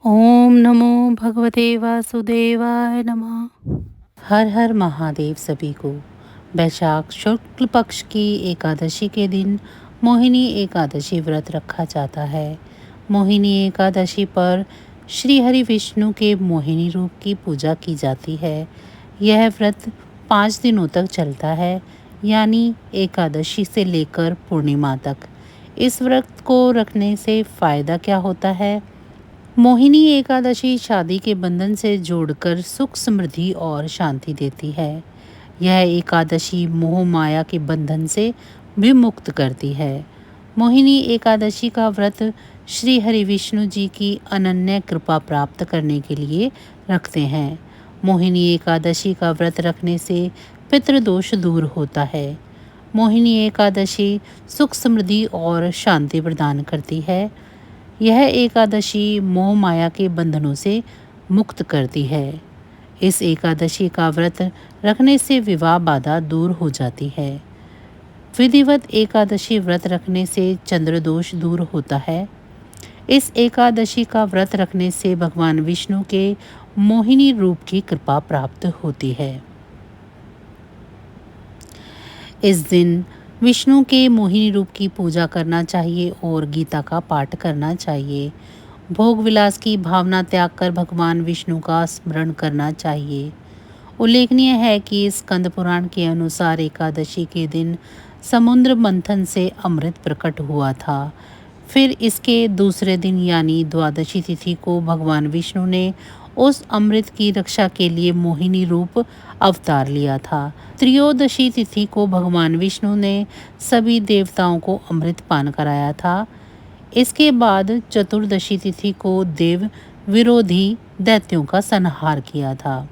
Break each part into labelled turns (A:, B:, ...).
A: ओम नमो भगवते वासुदेवाय नमः। हर हर महादेव सभी को। वैशाख शुक्ल पक्ष की एकादशी के दिन मोहिनी एकादशी व्रत रखा जाता है। मोहिनी एकादशी पर श्री हरि विष्णु के मोहिनी रूप की पूजा की जाती है। यह व्रत 5 दिनों तक चलता है, यानी एकादशी से लेकर पूर्णिमा तक। इस व्रत को रखने से फायदा क्या होता है? मोहिनी एकादशी शादी के बंधन से जोड़कर सुख समृद्धि और शांति देती है। यह एकादशी मोह माया के बंधन से भी मुक्त करती है। मोहिनी एकादशी का व्रत श्री हरि विष्णु जी की अनन्य कृपा प्राप्त करने के लिए रखते हैं। मोहिनी एकादशी का व्रत रखने से पितृदोष दूर होता है। मोहिनी एकादशी सुख समृद्धि और शांति प्रदान करती है। यह एकादशी मोह माया के बंधनों से मुक्त करती है। इस एकादशी का व्रत रखने से विवाह बाधा दूर हो जाती है। विधिवत एकादशी व्रत रखने से चंद्र दोष दूर होता है। इस एकादशी का व्रत रखने से भगवान विष्णु के मोहिनी रूप की कृपा प्राप्त होती है। इस दिन विष्णु के मोहिनी रूप की पूजा करना चाहिए और गीता का पाठ करना चाहिए। भोग विलास की भावना त्याग कर भगवान विष्णु का स्मरण करना चाहिए। उल्लेखनीय है कि स्कंद पुराण के अनुसार एकादशी के दिन समुद्र मंथन से अमृत प्रकट हुआ था। फिर इसके दूसरे दिन यानी द्वादशी तिथि को भगवान विष्णु ने उस अमृत की रक्षा के लिए मोहिनी रूप अवतार लिया था। त्रयोदशी तिथि को भगवान विष्णु ने सभी देवताओं को अमृत पान कराया था। इसके बाद चतुर्दशी तिथि को देव विरोधी दैत्यों का संहार किया था।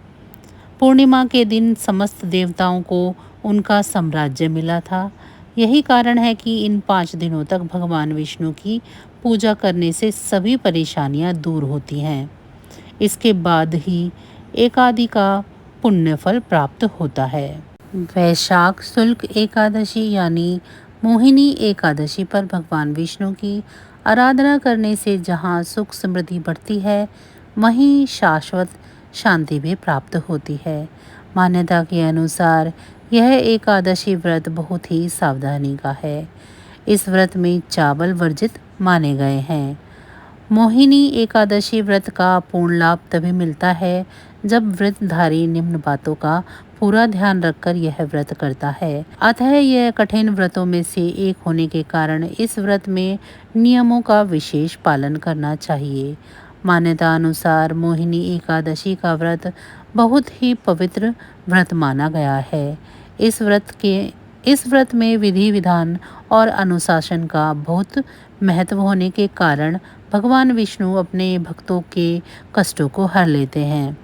A: पूर्णिमा के दिन समस्त देवताओं को उनका साम्राज्य मिला था। यही कारण है कि इन 5 दिनों तक भगवान विष्णु की पूजा करने से सभी परेशानियां दूर होती हैं। इसके बाद ही एकादशी का पुण्य फल प्राप्त होता है। वैशाख शुक्ल एकादशी यानी मोहिनी एकादशी पर भगवान विष्णु की आराधना करने से जहाँ सुख समृद्धि बढ़ती है, वहीं शाश्वत शांति भी प्राप्त होती है। मान्यता के अनुसार यह एकादशी व्रत बहुत ही सावधानी का है। इस व्रत में चावल वर्जित माने गए हैं। मोहिनी एकादशी व्रत का पूर्ण लाभ तभी मिलता है जब व्रतधारी निम्न बातों का पूरा ध्यान रखकर यह व्रत करता है। अतः यह कठिन व्रतों में से एक होने के कारण इस व्रत में नियमों का विशेष पालन करना चाहिए। मान्यता अनुसार मोहिनी एकादशी का व्रत बहुत ही पवित्र व्रत माना गया है। इस व्रत में विधि विधान और अनुशासन का बहुत महत्व होने के कारण भगवान विष्णु अपने भक्तों के कष्टों को हर लेते हैं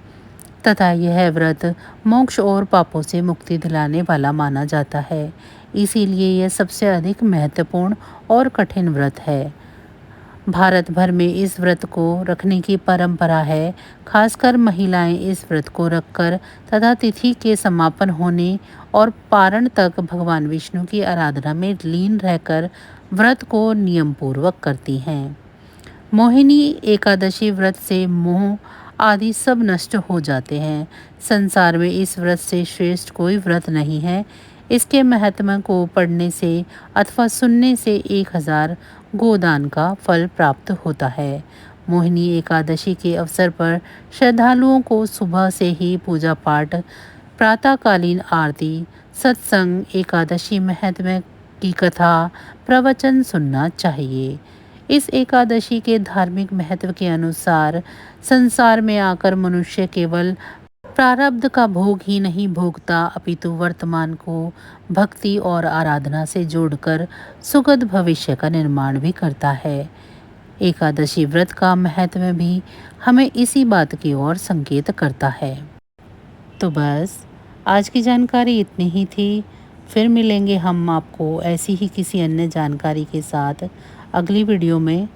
A: तथा यह व्रत मोक्ष और पापों से मुक्ति दिलाने वाला माना जाता है। इसीलिए यह सबसे अधिक महत्वपूर्ण और कठिन व्रत है। भारत भर में इस व्रत को रखने की परंपरा है। खासकर महिलाएं इस व्रत को रखकर तथा तिथि के समापन होने और पारण तक भगवान विष्णु की आराधना में लीन रहकर व्रत को नियम पूर्वक करती हैं। मोहिनी एकादशी व्रत से मोह आदि सब नष्ट हो जाते हैं। संसार में इस व्रत से श्रेष्ठ कोई व्रत नहीं है। इसके महत्व को पढ़ने से अथवा सुनने से 1000 गोदान का फल प्राप्त होता है। मोहिनी एकादशी के अवसर पर श्रद्धालुओं को सुबह से ही पूजा पाठ, प्रातःकालीन आरती, सत्संग, एकादशी महत्व की कथा, प्रवचन सुनना चाहिए। इस एकादशी के धार्मिक महत्व के अनुसार संसार में आकर मनुष्य केवल प्रारब्ध का भोग ही नहीं भोगता, अपितु वर्तमान को भक्ति और आराधना से जोड़कर सुखद भविष्य का निर्माण भी करता है। एकादशी व्रत का महत्व भी हमें इसी बात की ओर संकेत करता है। तो बस आज की जानकारी इतनी ही थी। फिर मिलेंगे हम आपको ऐसी ही किसी अन्य जानकारी के साथ अगली वीडियो में।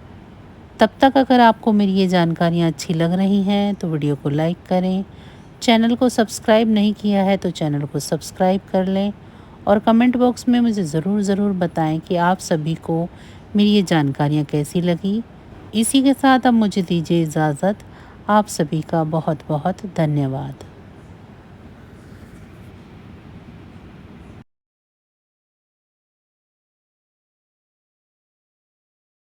A: तब तक अगर आपको मेरी ये जानकारियाँ अच्छी लग रही हैं तो वीडियो को लाइक करें। चैनल को सब्सक्राइब नहीं किया है तो चैनल को सब्सक्राइब कर लें और कमेंट बॉक्स में मुझे ज़रूर बताएं कि आप सभी को मेरी ये जानकारियाँ कैसी लगी। इसी के साथ अब मुझे दीजिए इजाज़त। आप सभी का बहुत बहुत धन्यवाद।